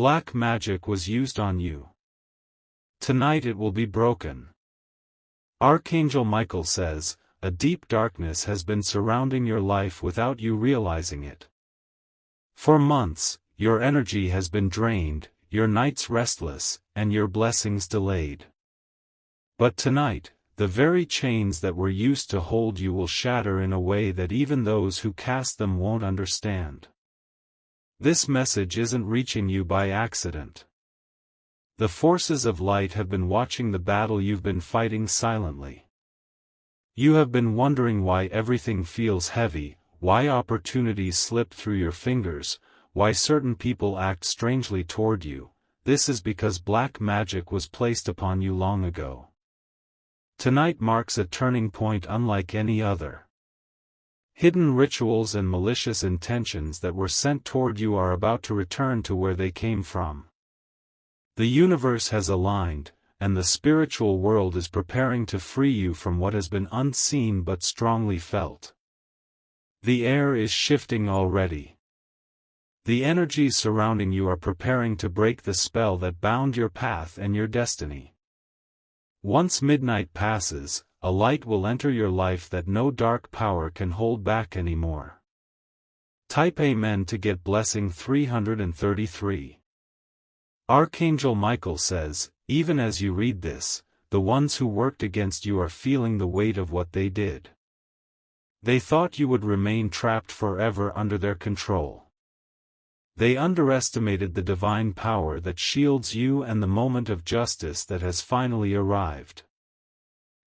Black magic was used on you. Tonight it will be broken. Archangel Michael says, a deep darkness has been surrounding your life without you realizing it. For months, your energy has been drained, your nights restless, and your blessings delayed. But tonight, the very chains that were used to hold you will shatter in a way that even those who cast them won't understand. This message isn't reaching you by accident. The forces of light have been watching the battle you've been fighting silently. You have been wondering why everything feels heavy, why opportunities slip through your fingers, why certain people act strangely toward you. This is because black magic was placed upon you long ago. Tonight marks a turning point unlike any other. Hidden rituals and malicious intentions that were sent toward you are about to return to where they came from. The universe has aligned, and the spiritual world is preparing to free you from what has been unseen but strongly felt. The air is shifting already. The energies surrounding you are preparing to break the spell that bound your path and your destiny. Once midnight passes, a light will enter your life that no dark power can hold back anymore. Type Amen to get blessing 333. Archangel Michael says, even as you read this, the ones who worked against you are feeling the weight of what they did. They thought you would remain trapped forever under their control. They underestimated the divine power that shields you and the moment of justice that has finally arrived.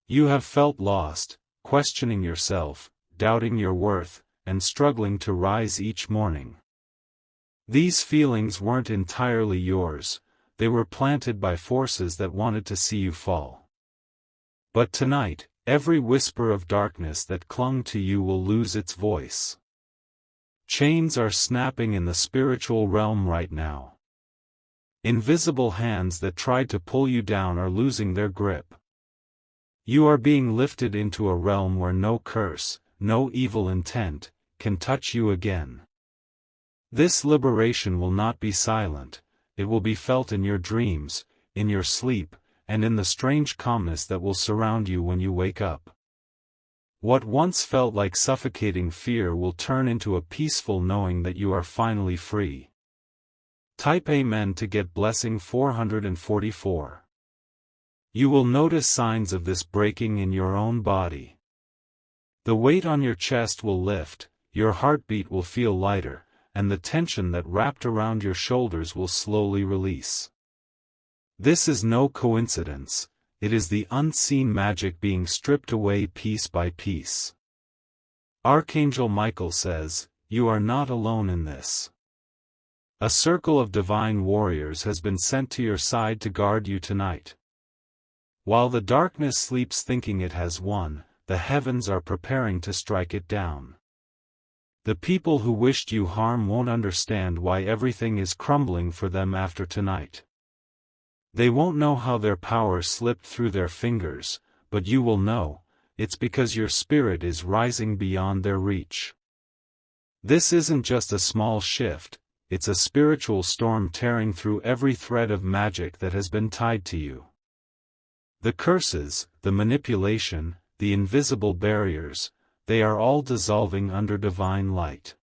You have felt lost, questioning yourself, doubting your worth, and struggling to rise each morning. These feelings weren't entirely yours, they were planted by forces that wanted to see you fall. But tonight, every whisper of darkness that clung to you will lose its voice. Chains are snapping in the spiritual realm right now. Invisible hands that tried to pull you down are losing their grip. You are being lifted into a realm where no curse, no evil intent, can touch you again. This liberation will not be silent, it will be felt in your dreams, in your sleep, and in the strange calmness that will surround you when you wake up. What once felt like suffocating fear will turn into a peaceful knowing that you are finally free. Type Amen to get blessing 444. You will notice signs of this breaking in your own body. The weight on your chest will lift, your heartbeat will feel lighter, and the tension that wrapped around your shoulders will slowly release. This is no coincidence. It is the unseen magic being stripped away piece by piece. Archangel Michael says, you are not alone in this. A circle of divine warriors has been sent to your side to guard you tonight. While the darkness sleeps thinking it has won, the heavens are preparing to strike it down. The people who wished you harm won't understand why everything is crumbling for them after tonight. They won't know how their power slipped through their fingers, but you will know, it's because your spirit is rising beyond their reach. This isn't just a small shift, it's a spiritual storm tearing through every thread of magic that has been tied to you. The curses, the manipulation, the invisible barriers, they are all dissolving under divine light.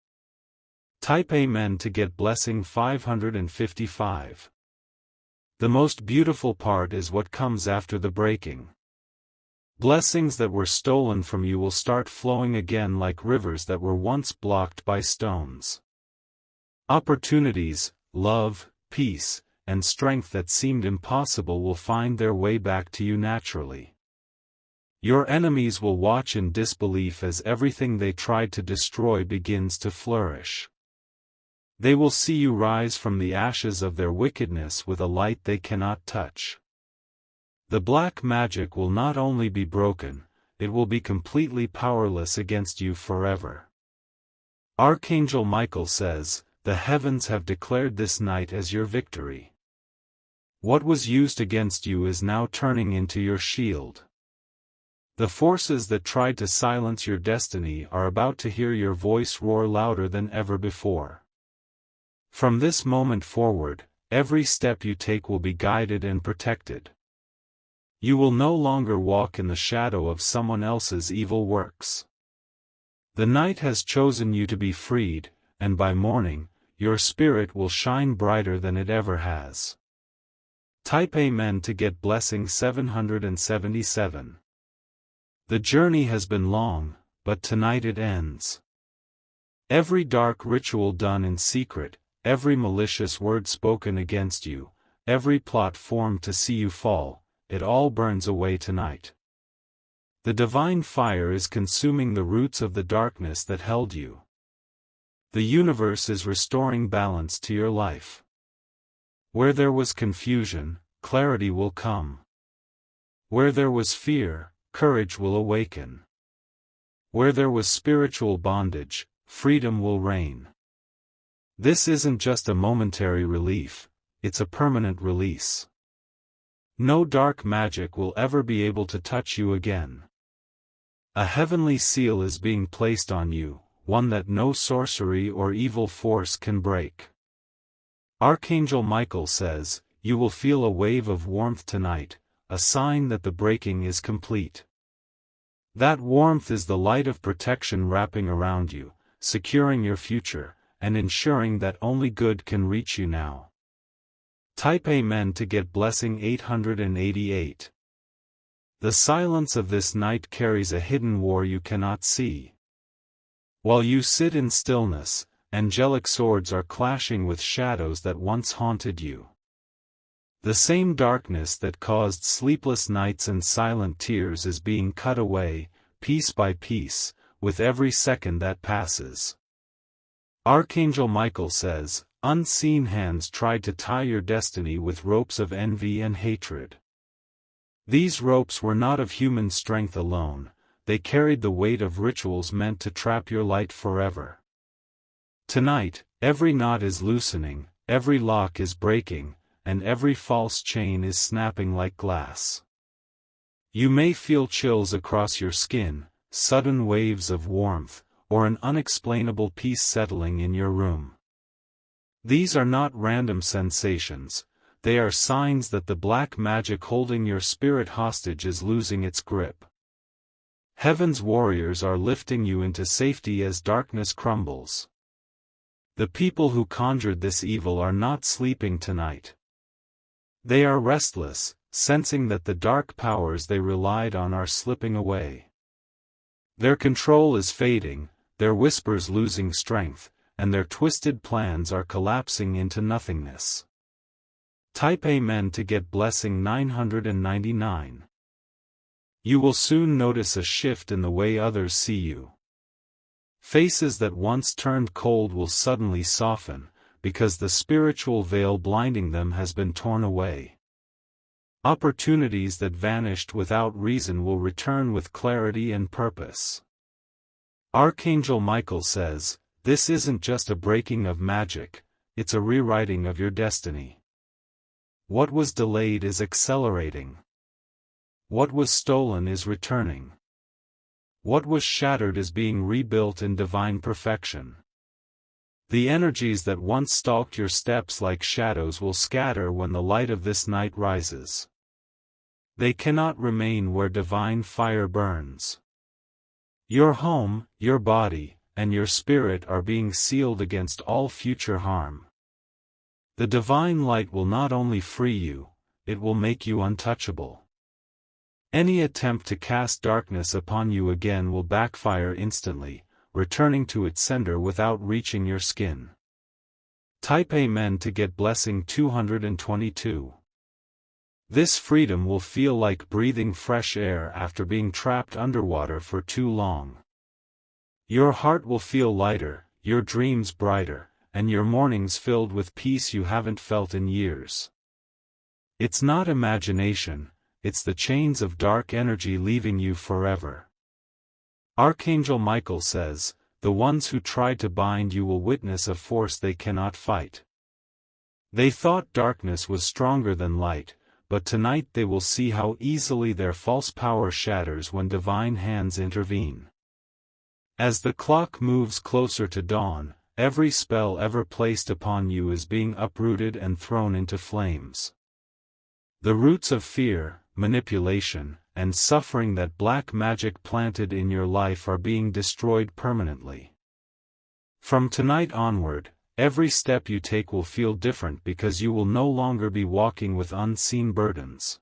Type Amen to get blessing 555. The most beautiful part is what comes after the breaking. Blessings that were stolen from you will start flowing again like rivers that were once blocked by stones. Opportunities, love, peace, and strength that seemed impossible will find their way back to you naturally. Your enemies will watch in disbelief as everything they tried to destroy begins to flourish. They will see you rise from the ashes of their wickedness with a light they cannot touch. The black magic will not only be broken, it will be completely powerless against you forever. Archangel Michael says, the heavens have declared this night as your victory. What was used against you is now turning into your shield. The forces that tried to silence your destiny are about to hear your voice roar louder than ever before. From this moment forward, every step you take will be guided and protected. You will no longer walk in the shadow of someone else's evil works. The night has chosen you to be freed, and by morning, your spirit will shine brighter than it ever has. Type Amen to get blessing 777. The journey has been long, but tonight it ends. Every dark ritual done in secret, every malicious word spoken against you, every plot formed to see you fall, it all burns away tonight. The divine fire is consuming the roots of the darkness that held you. The universe is restoring balance to your life. Where there was confusion, clarity will come. Where there was fear, courage will awaken. Where there was spiritual bondage, freedom will reign. This isn't just a momentary relief, it's a permanent release. No dark magic will ever be able to touch you again. A heavenly seal is being placed on you, one that no sorcery or evil force can break. Archangel Michael says, you will feel a wave of warmth tonight, a sign that the breaking is complete. That warmth is the light of protection wrapping around you, securing your future, and ensuring that only good can reach you now. Type Amen to get blessing 888. The silence of this night carries a hidden war you cannot see. While you sit in stillness, angelic swords are clashing with shadows that once haunted you. The same darkness that caused sleepless nights and silent tears is being cut away, piece by piece, with every second that passes. Archangel Michael says, unseen hands tried to tie your destiny with ropes of envy and hatred. These ropes were not of human strength alone, they carried the weight of rituals meant to trap your light forever. Tonight, every knot is loosening, every lock is breaking, and every false chain is snapping like glass. You may feel chills across your skin, sudden waves of warmth, or an unexplainable peace settling in your room. These are not random sensations, they are signs that the black magic holding your spirit hostage is losing its grip. Heaven's warriors are lifting you into safety as darkness crumbles. The people who conjured this evil are not sleeping tonight. They are restless, sensing that the dark powers they relied on are slipping away. Their control is fading, their whispers losing strength, and their twisted plans are collapsing into nothingness. Type Amen to get blessing 999. You will soon notice a shift in the way others see you. Faces that once turned cold will suddenly soften, because the spiritual veil blinding them has been torn away. Opportunities that vanished without reason will return with clarity and purpose. Archangel Michael says, this isn't just a breaking of magic, it's a rewriting of your destiny. What was delayed is accelerating. What was stolen is returning. What was shattered is being rebuilt in divine perfection. The energies that once stalked your steps like shadows will scatter when the light of this night rises. They cannot remain where divine fire burns. Your home, your body, and your spirit are being sealed against all future harm. The divine light will not only free you, it will make you untouchable. Any attempt to cast darkness upon you again will backfire instantly, returning to its sender without reaching your skin. Type Amen to get blessing 222. This freedom will feel like breathing fresh air after being trapped underwater for too long. Your heart will feel lighter, your dreams brighter, and your mornings filled with peace you haven't felt in years. It's not imagination, it's the chains of dark energy leaving you forever. Archangel Michael says, the ones who tried to bind you will witness a force they cannot fight. They thought darkness was stronger than light, but tonight they will see how easily their false power shatters when divine hands intervene. As the clock moves closer to dawn, every spell ever placed upon you is being uprooted and thrown into flames. The roots of fear, manipulation, and suffering that black magic planted in your life are being destroyed permanently. From tonight onward, every step you take will feel different because you will no longer be walking with unseen burdens.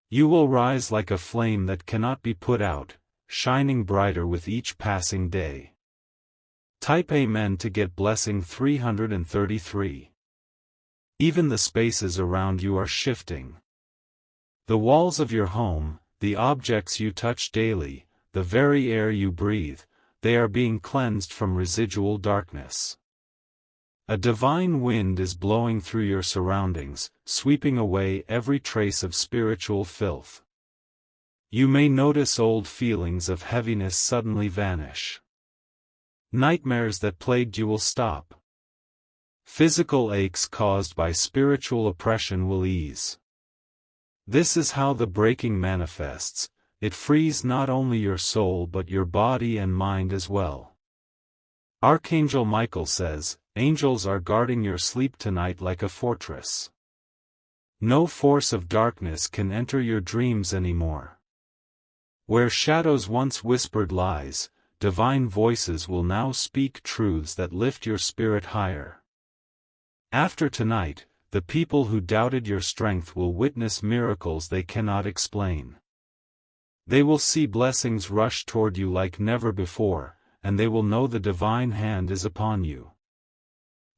You will rise like a flame that cannot be put out, shining brighter with each passing day. Type Amen to get blessing 333. Even the spaces around you are shifting. The walls of your home, the objects you touch daily, the very air you breathe, they are being cleansed from residual darkness. A divine wind is blowing through your surroundings, sweeping away every trace of spiritual filth. You may notice old feelings of heaviness suddenly vanish. Nightmares that plagued you will stop. Physical aches caused by spiritual oppression will ease. This is how the breaking manifests. It frees not only your soul but your body and mind as well. Archangel Michael says, angels are guarding your sleep tonight like a fortress. No force of darkness can enter your dreams anymore. Where shadows once whispered lies, divine voices will now speak truths that lift your spirit higher. After tonight, the people who doubted your strength will witness miracles they cannot explain. They will see blessings rush toward you like never before, and they will know the divine hand is upon you.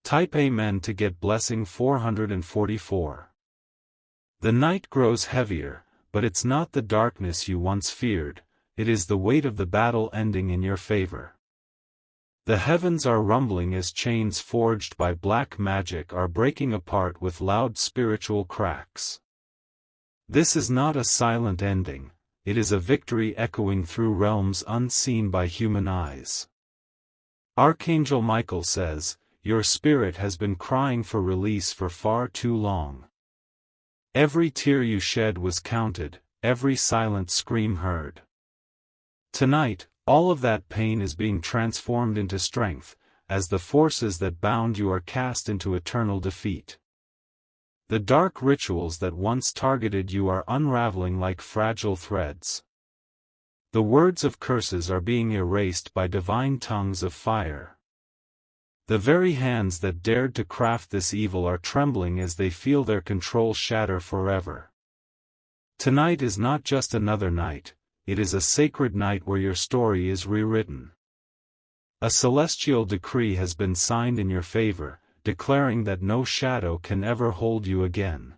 Type Amen to get blessing 444. The night grows heavier, but it's not the darkness you once feared, it is the weight of the battle ending in your favor. The heavens are rumbling as chains forged by black magic are breaking apart with loud spiritual cracks. This is not a silent ending. It is a victory echoing through realms unseen by human eyes. Archangel Michael says, your spirit has been crying for release for far too long. Every tear you shed was counted, every silent scream heard. Tonight, all of that pain is being transformed into strength, as the forces that bound you are cast into eternal defeat. The dark rituals that once targeted you are unraveling like fragile threads. The words of curses are being erased by divine tongues of fire. The very hands that dared to craft this evil are trembling as they feel their control shatter forever. Tonight is not just another night, it is a sacred night where your story is rewritten. A celestial decree has been signed in your favor, declaring that no shadow can ever hold you again.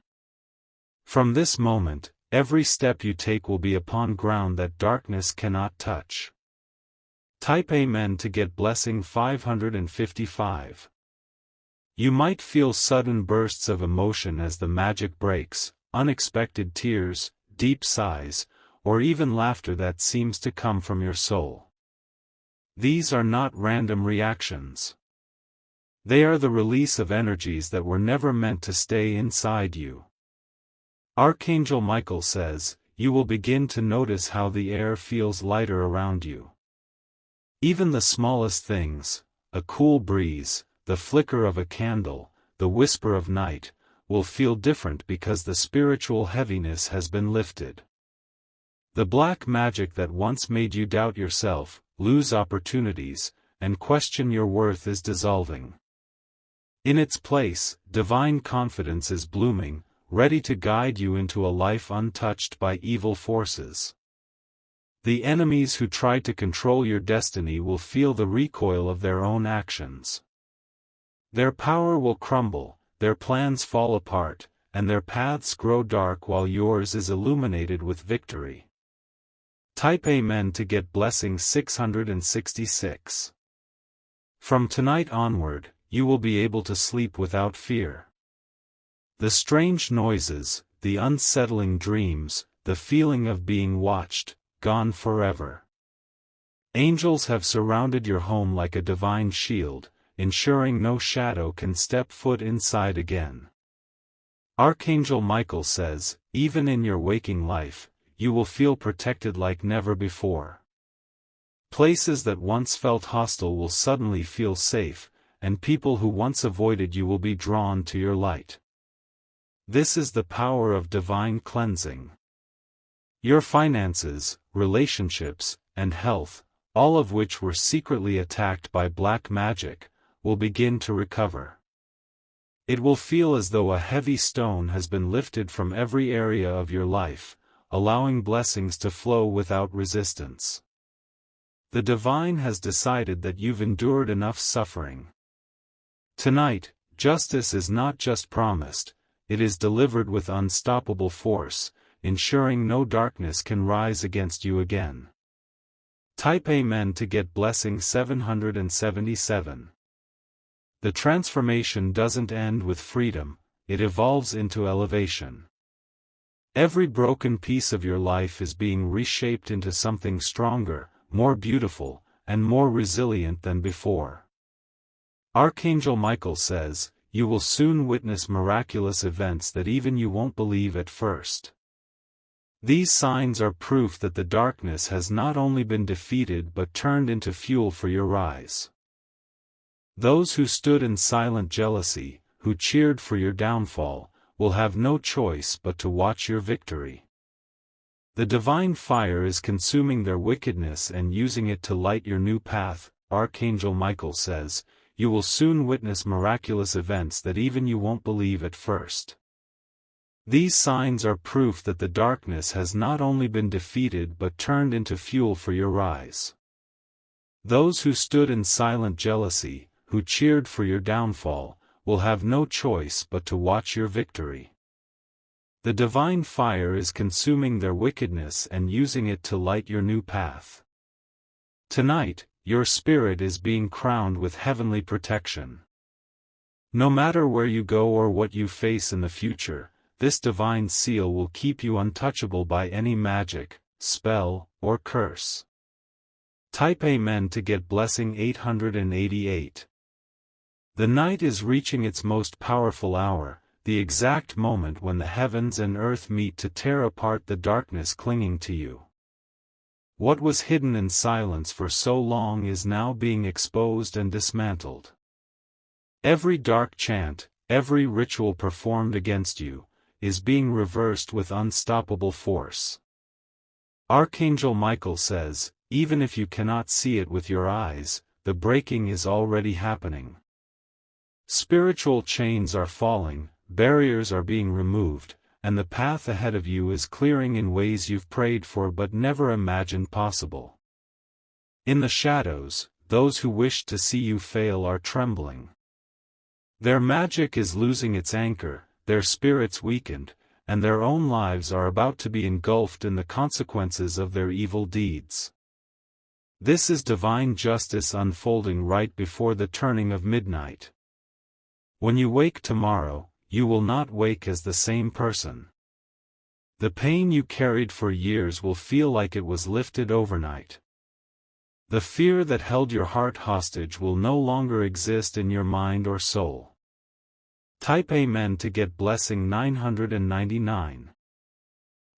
From this moment, every step you take will be upon ground that darkness cannot touch. Type Amen to get blessing 555. You might feel sudden bursts of emotion as the magic breaks, unexpected tears, deep sighs, or even laughter that seems to come from your soul. These are not random reactions. They are the release of energies that were never meant to stay inside you. Archangel Michael says, you will begin to notice how the air feels lighter around you. Even the smallest things, a cool breeze, the flicker of a candle, the whisper of night, will feel different because the spiritual heaviness has been lifted. The black magic that once made you doubt yourself, lose opportunities, and question your worth is dissolving. In its place, divine confidence is blooming, ready to guide you into a life untouched by evil forces. The enemies who tried to control your destiny will feel the recoil of their own actions. Their power will crumble, their plans fall apart, and their paths grow dark while yours is illuminated with victory. Type Amen to get blessing 666. From tonight onward, you will be able to sleep without fear. The strange noises, the unsettling dreams, the feeling of being watched, gone forever. Angels have surrounded your home like a divine shield, ensuring no shadow can step foot inside again. Archangel Michael says, even in your waking life, you will feel protected like never before. Places that once felt hostile will suddenly feel safe, and people who once avoided you will be drawn to your light. This is the power of divine cleansing. Your finances, relationships, and health, all of which were secretly attacked by black magic, will begin to recover. It will feel as though a heavy stone has been lifted from every area of your life, allowing blessings to flow without resistance. The divine has decided that you've endured enough suffering. Tonight, justice is not just promised, it is delivered with unstoppable force, ensuring no darkness can rise against you again. Type Amen to get blessing 777. The transformation doesn't end with freedom, it evolves into elevation. Every broken piece of your life is being reshaped into something stronger, more beautiful, and more resilient than before. Archangel Michael says, you will soon witness miraculous events that even you won't believe at first. These signs are proof that the darkness has not only been defeated but turned into fuel for your rise. Those who stood in silent jealousy, who cheered for your downfall, will have no choice but to watch your victory. The divine fire is consuming their wickedness and using it to light your new path. Archangel Michael says, you will soon witness miraculous events that even you won't believe at first. These signs are proof that the darkness has not only been defeated but turned into fuel for your rise. Those who stood in silent jealousy, who cheered for your downfall, will have no choice but to watch your victory. The divine fire is consuming their wickedness and using it to light your new path. Tonight, your spirit is being crowned with heavenly protection. No matter where you go or what you face in the future, this divine seal will keep you untouchable by any magic, spell, or curse. Type Amen to get blessing 888. The night is reaching its most powerful hour, the exact moment when the heavens and earth meet to tear apart the darkness clinging to you. What was hidden in silence for so long is now being exposed and dismantled. Every dark chant, every ritual performed against you, is being reversed with unstoppable force. Archangel Michael says, even if you cannot see it with your eyes, the breaking is already happening. Spiritual chains are falling, barriers are being removed, and the path ahead of you is clearing in ways you've prayed for but never imagined possible. In the shadows, those who wished to see you fail are trembling. Their magic is losing its anchor, their spirits weakened, and their own lives are about to be engulfed in the consequences of their evil deeds. This is divine justice unfolding right before the turning of midnight. When you wake tomorrow, you will not wake as the same person. The pain you carried for years will feel like it was lifted overnight. The fear that held your heart hostage will no longer exist in your mind or soul. Type Amen to get blessing 999.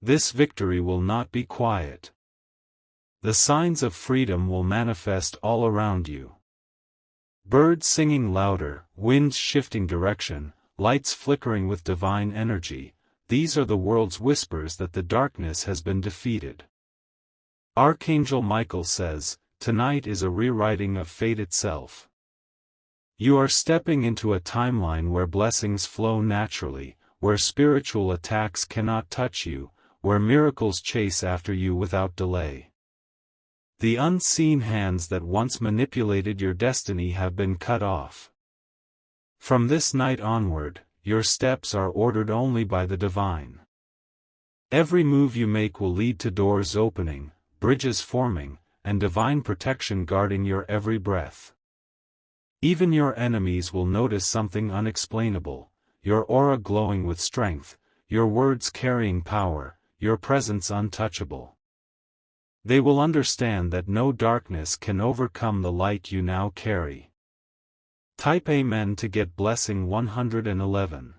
This victory will not be quiet. The signs of freedom will manifest all around you. Birds singing louder, winds shifting direction, lights flickering with divine energy, these are the world's whispers that the darkness has been defeated. Archangel Michael says, tonight is a rewriting of fate itself. You are stepping into a timeline where blessings flow naturally, where spiritual attacks cannot touch you, where miracles chase after you without delay. The unseen hands that once manipulated your destiny have been cut off. From this night onward, your steps are ordered only by the divine. Every move you make will lead to doors opening, bridges forming, and divine protection guarding your every breath. Even your enemies will notice something unexplainable, your aura glowing with strength, your words carrying power, your presence untouchable. They will understand that no darkness can overcome the light you now carry. Type Amen to get blessing 111.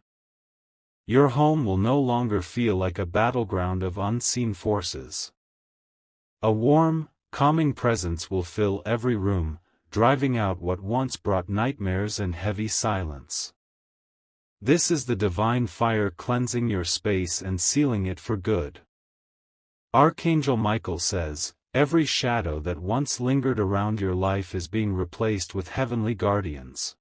Your home will no longer feel like a battleground of unseen forces. A warm, calming presence will fill every room, driving out what once brought nightmares and heavy silence. This is the divine fire cleansing your space and sealing it for good. Archangel Michael says, every shadow that once lingered around your life is being replaced with heavenly guardians.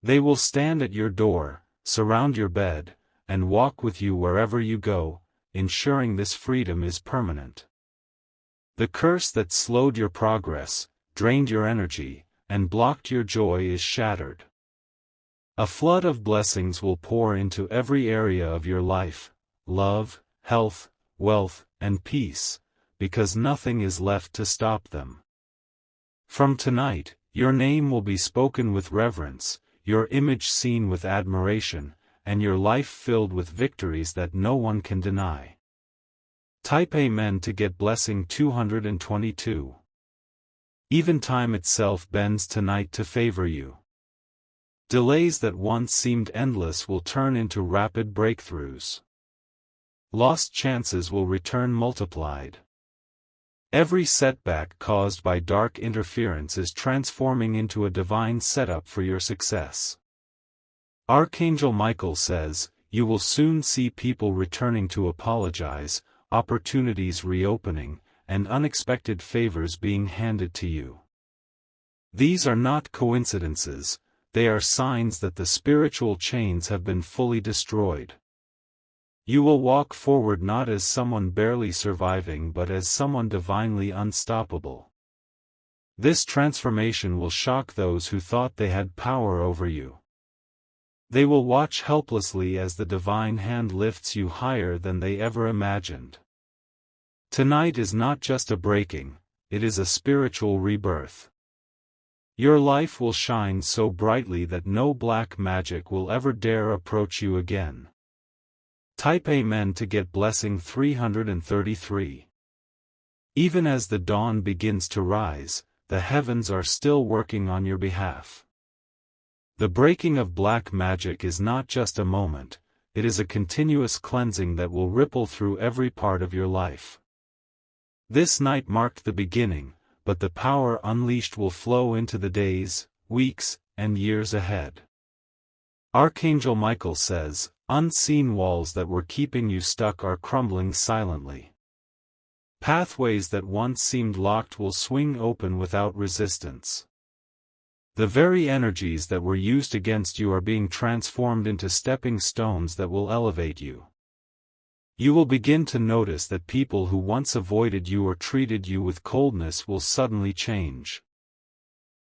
They will stand at your door, surround your bed, and walk with you wherever you go, ensuring this freedom is permanent. The curse that slowed your progress, drained your energy, and blocked your joy is shattered. A flood of blessings will pour into every area of your life: love, health, wealth, and peace, because nothing is left to stop them. From tonight, your name will be spoken with reverence, your image seen with admiration, and your life filled with victories that no one can deny. Type Amen to get blessing 222. Even time itself bends tonight to favor you. Delays that once seemed endless will turn into rapid breakthroughs. Lost chances will return multiplied. Every setback caused by dark interference is transforming into a divine setup for your success. Archangel Michael says, you will soon see people returning to apologize, opportunities reopening, and unexpected favors being handed to you. These are not coincidences, they are signs that the spiritual chains have been fully destroyed. You will walk forward not as someone barely surviving but as someone divinely unstoppable. This transformation will shock those who thought they had power over you. They will watch helplessly as the divine hand lifts you higher than they ever imagined. Tonight is not just a breaking, it is a spiritual rebirth. Your life will shine so brightly that no black magic will ever dare approach you again. Type Amen to get blessing 333. Even as the dawn begins to rise, the heavens are still working on your behalf. The breaking of black magic is not just a moment, it is a continuous cleansing that will ripple through every part of your life. This night marked the beginning, but the power unleashed will flow into the days, weeks, and years ahead. Archangel Michael says, unseen walls that were keeping you stuck are crumbling silently. Pathways that once seemed locked will swing open without resistance. The very energies that were used against you are being transformed into stepping stones that will elevate you. You will begin to notice that people who once avoided you or treated you with coldness will suddenly change.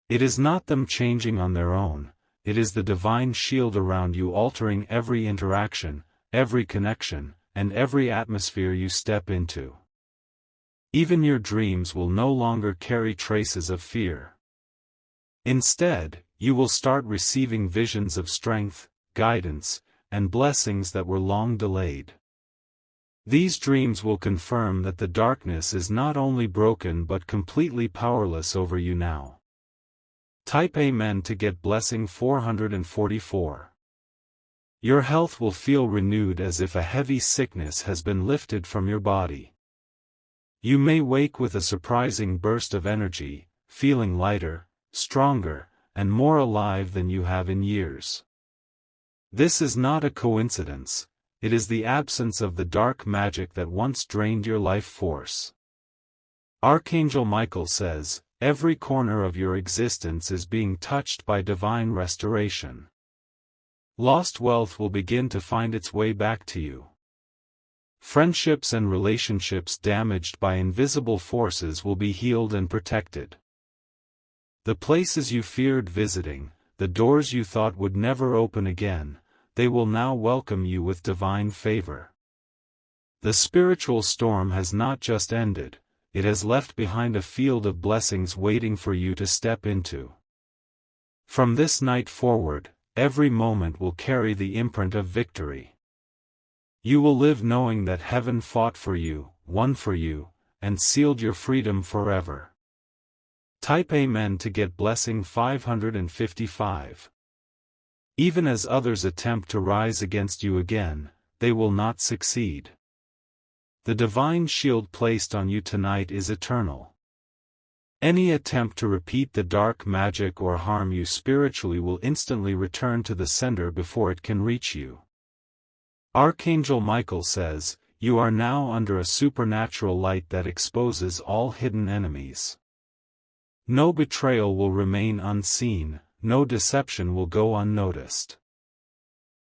It is not them changing on their own, it is the divine shield around you altering every interaction, every connection, and every atmosphere you step into. Even your dreams will no longer carry traces of fear. Instead, you will start receiving visions of strength, guidance, and blessings that were long delayed. These dreams will confirm that the darkness is not only broken but completely powerless over you now. Type Amen to get blessing 444. Your health will feel renewed as if a heavy sickness has been lifted from your body. You may wake with a surprising burst of energy, feeling lighter, stronger, and more alive than you have in years. This is not a coincidence. It is the absence of the dark magic that once drained your life force. Archangel Michael says, every corner of your existence is being touched by divine restoration. Lost wealth will begin to find its way back to you. Friendships and relationships damaged by invisible forces will be healed and protected. The places you feared visiting, the doors you thought would never open again, they will now welcome you with divine favor. The spiritual storm has not just ended, it has left behind a field of blessings waiting for you to step into. From this night forward, every moment will carry the imprint of victory. You will live knowing that heaven fought for you, won for you, and sealed your freedom forever. Type Amen to get blessing 555. Even as others attempt to rise against you again, they will not succeed. The divine shield placed on you tonight is eternal. Any attempt to repeat the dark magic or harm you spiritually will instantly return to the sender before it can reach you. Archangel Michael says, "You are now under a supernatural light that exposes all hidden enemies. No betrayal will remain unseen, no deception will go unnoticed.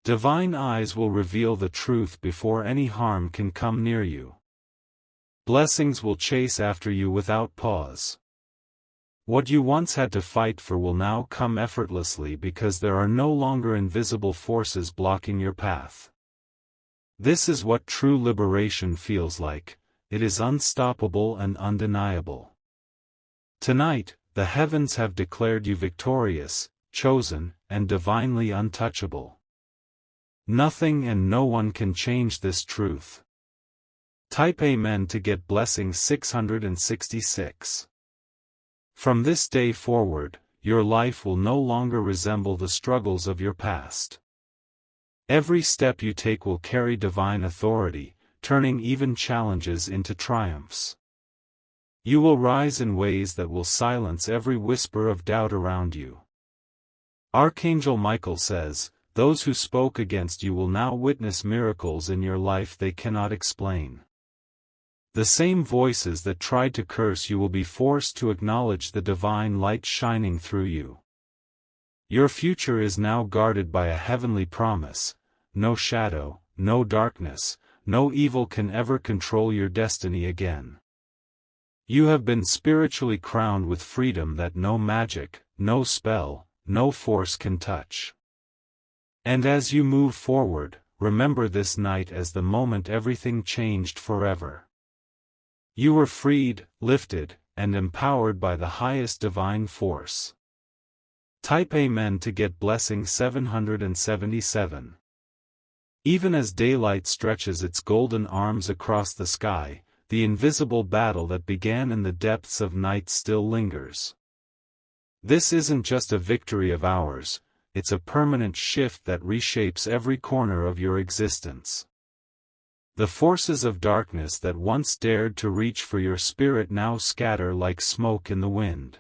Divine eyes will reveal the truth before any harm can come near you. Blessings will chase after you without pause. What you once had to fight for will now come effortlessly because there are no longer invisible forces blocking your path." This is what true liberation feels like. It is unstoppable and undeniable. Tonight, the heavens have declared you victorious, chosen, and divinely untouchable. Nothing and no one can change this truth. Type Amen to get blessing 666. From this day forward, your life will no longer resemble the struggles of your past. Every step you take will carry divine authority, turning even challenges into triumphs. You will rise in ways that will silence every whisper of doubt around you. Archangel Michael says, "Those who spoke against you will now witness miracles in your life they cannot explain." The same voices that tried to curse you will be forced to acknowledge the divine light shining through you. Your future is now guarded by a heavenly promise. No shadow, no darkness, no evil can ever control your destiny again. You have been spiritually crowned with freedom that no magic, no spell, no force can touch. And as you move forward, remember this night as the moment everything changed forever. You were freed, lifted, and empowered by the highest divine force. Type Amen to get blessing 777. Even as daylight stretches its golden arms across the sky, the invisible battle that began in the depths of night still lingers. This isn't just a victory of ours, it's a permanent shift that reshapes every corner of your existence. The forces of darkness that once dared to reach for your spirit now scatter like smoke in the wind.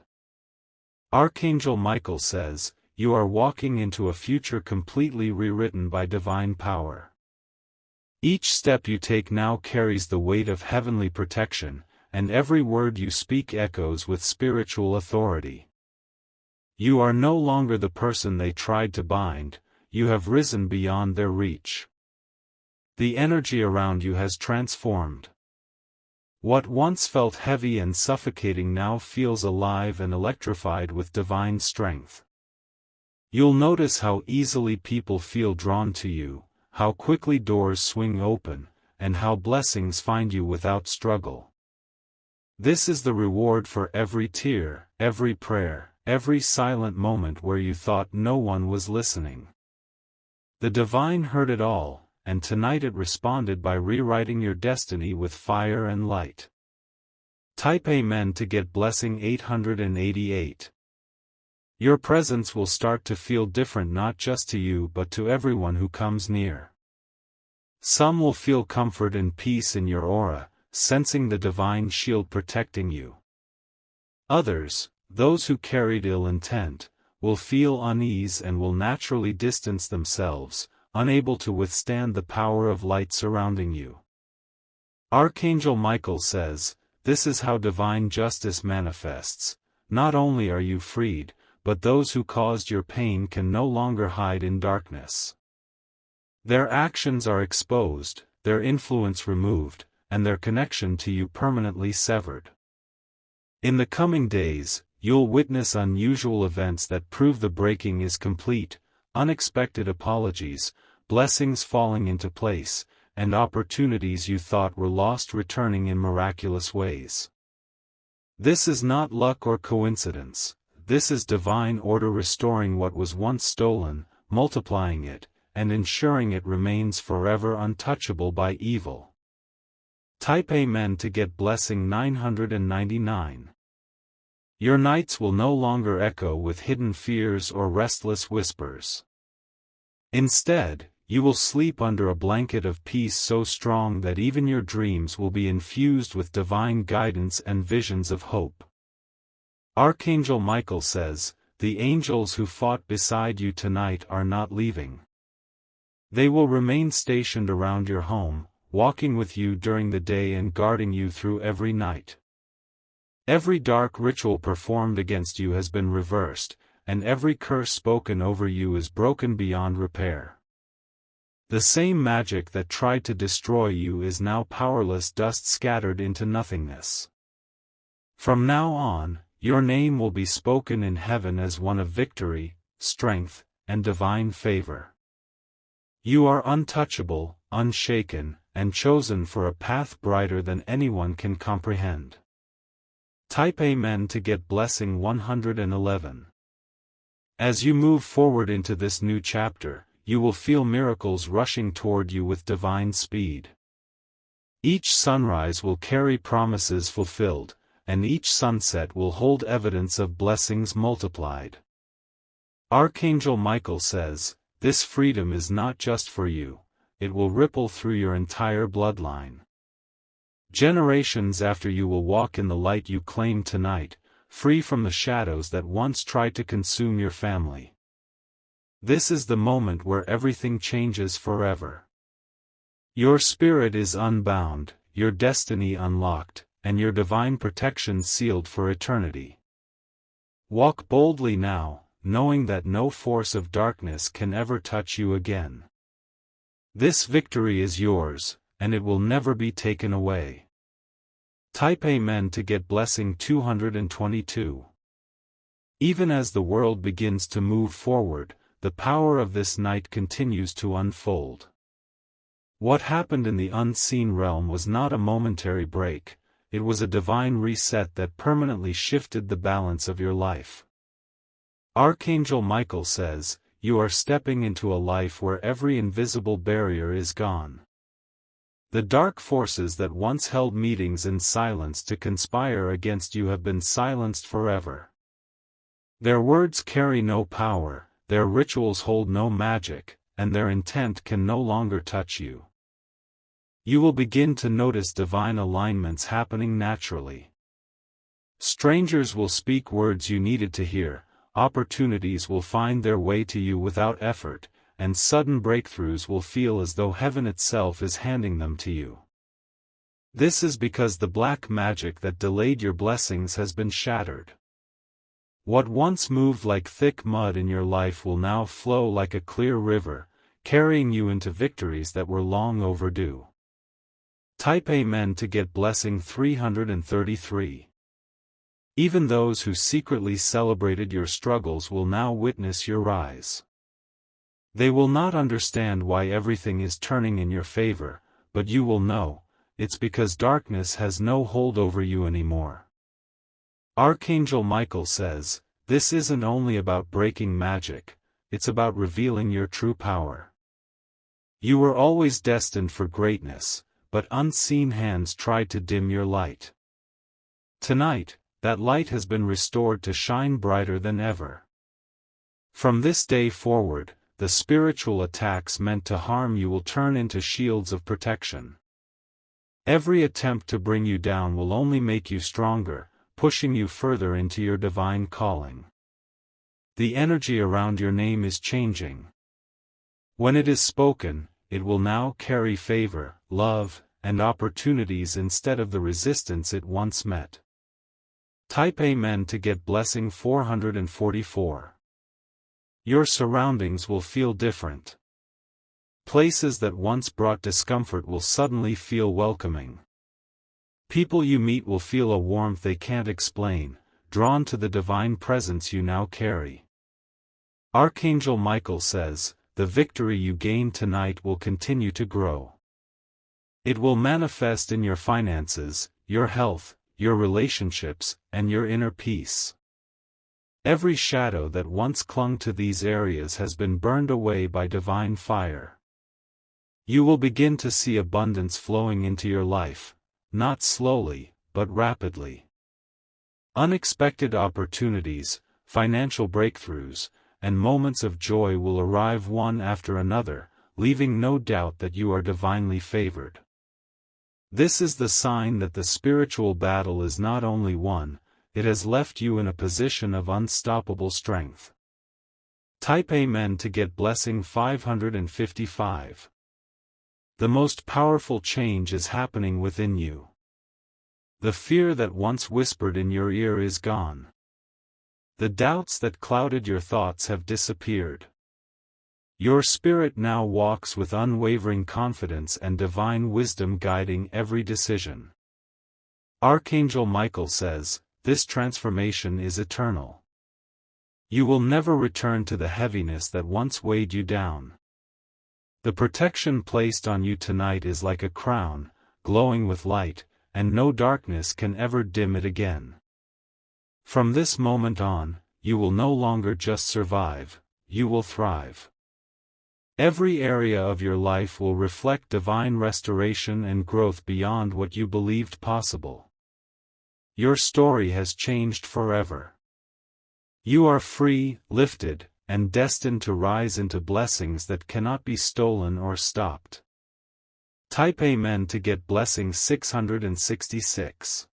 Archangel Michael says, "You are walking into a future completely rewritten by divine power." Each step you take now carries the weight of heavenly protection, and every word you speak echoes with spiritual authority. You are no longer the person they tried to bind, you have risen beyond their reach. The energy around you has transformed. What once felt heavy and suffocating now feels alive and electrified with divine strength. You'll notice how easily people feel drawn to you, how quickly doors swing open, and how blessings find you without struggle. This is the reward for every tear, every prayer, every silent moment where you thought no one was listening. The divine heard it all, and tonight it responded by rewriting your destiny with fire and light. Type Amen to get blessing 888. Your presence will start to feel different not just to you but to everyone who comes near. Some will feel comfort and peace in your aura, sensing the divine shield protecting you. Others, those who carried ill intent, will feel unease and will naturally distance themselves, unable to withstand the power of light surrounding you. Archangel Michael says, "This is how divine justice manifests. Not only are you freed, but those who caused your pain can no longer hide in darkness. Their actions are exposed, their influence removed, and their connection to you permanently severed. In the coming days, you'll witness unusual events that prove the breaking is complete, unexpected apologies, blessings falling into place, and opportunities you thought were lost returning in miraculous ways. This is not luck or coincidence. This is divine order restoring what was once stolen, multiplying it, and ensuring it remains forever untouchable by evil." Type Amen to get blessing 999. Your nights will no longer echo with hidden fears or restless whispers. Instead, you will sleep under a blanket of peace so strong that even your dreams will be infused with divine guidance and visions of hope. Archangel Michael says, the angels who fought beside you tonight are not leaving. They will remain stationed around your home, walking with you during the day and guarding you through every night. Every dark ritual performed against you has been reversed, and every curse spoken over you is broken beyond repair. The same magic that tried to destroy you is now powerless dust scattered into nothingness. From now on, your name will be spoken in heaven as one of victory, strength, and divine favor. You are untouchable, unshaken, and chosen for a path brighter than anyone can comprehend. Type Amen to get blessing 111. As you move forward into this new chapter, you will feel miracles rushing toward you with divine speed. Each sunrise will carry promises fulfilled, and each sunset will hold evidence of blessings multiplied. Archangel Michael says, this freedom is not just for you, it will ripple through your entire bloodline. Generations after you will walk in the light you claim tonight, free from the shadows that once tried to consume your family. This is the moment where everything changes forever. Your spirit is unbound, your destiny unlocked, and your divine protection sealed for eternity. Walk boldly now, knowing that no force of darkness can ever touch you again. This victory is yours, and it will never be taken away. Type Amen to get blessing 222. Even as the world begins to move forward, the power of this night continues to unfold. What happened in the unseen realm was not a momentary break, it was a divine reset that permanently shifted the balance of your life. Archangel Michael says, you are stepping into a life where every invisible barrier is gone. The dark forces that once held meetings in silence to conspire against you have been silenced forever. Their words carry no power, their rituals hold no magic, and their intent can no longer touch you. You will begin to notice divine alignments happening naturally. Strangers will speak words you needed to hear, opportunities will find their way to you without effort, and sudden breakthroughs will feel as though heaven itself is handing them to you. This is because the black magic that delayed your blessings has been shattered. What once moved like thick mud in your life will now flow like a clear river, carrying you into victories that were long overdue. Type Amen to get blessing 333. Even those who secretly celebrated your struggles will now witness your rise. They will not understand why everything is turning in your favor, but you will know, it's because darkness has no hold over you anymore. Archangel Michael says, this isn't only about breaking magic, it's about revealing your true power. You were always destined for greatness, but unseen hands tried to dim your light. Tonight, that light has been restored to shine brighter than ever. From this day forward, the spiritual attacks meant to harm you will turn into shields of protection. Every attempt to bring you down will only make you stronger, pushing you further into your divine calling. The energy around your name is changing. When it is spoken, it will now carry favor, love, and opportunities instead of the resistance it once met. Type Amen to get blessing 444. Your surroundings will feel different. Places that once brought discomfort will suddenly feel welcoming. People you meet will feel a warmth they can't explain, drawn to the divine presence you now carry. Archangel Michael says, the victory you gain tonight will continue to grow. It will manifest in your finances, your health, your relationships, and your inner peace. Every shadow that once clung to these areas has been burned away by divine fire. You will begin to see abundance flowing into your life, not slowly, but rapidly. Unexpected opportunities, financial breakthroughs, and moments of joy will arrive one after another, leaving no doubt that you are divinely favored. This is the sign that the spiritual battle is not only won, it has left you in a position of unstoppable strength. Type Amen to get blessing 555. The most powerful change is happening within you. The fear that once whispered in your ear is gone. The doubts that clouded your thoughts have disappeared. Your spirit now walks with unwavering confidence and divine wisdom guiding every decision. Archangel Michael says, this transformation is eternal. You will never return to the heaviness that once weighed you down. The protection placed on you tonight is like a crown, glowing with light, and no darkness can ever dim it again. From this moment on, you will no longer just survive, you will thrive. Every area of your life will reflect divine restoration and growth beyond what you believed possible. Your story has changed forever. You are free, lifted, and destined to rise into blessings that cannot be stolen or stopped. Type Amen to get blessing 666.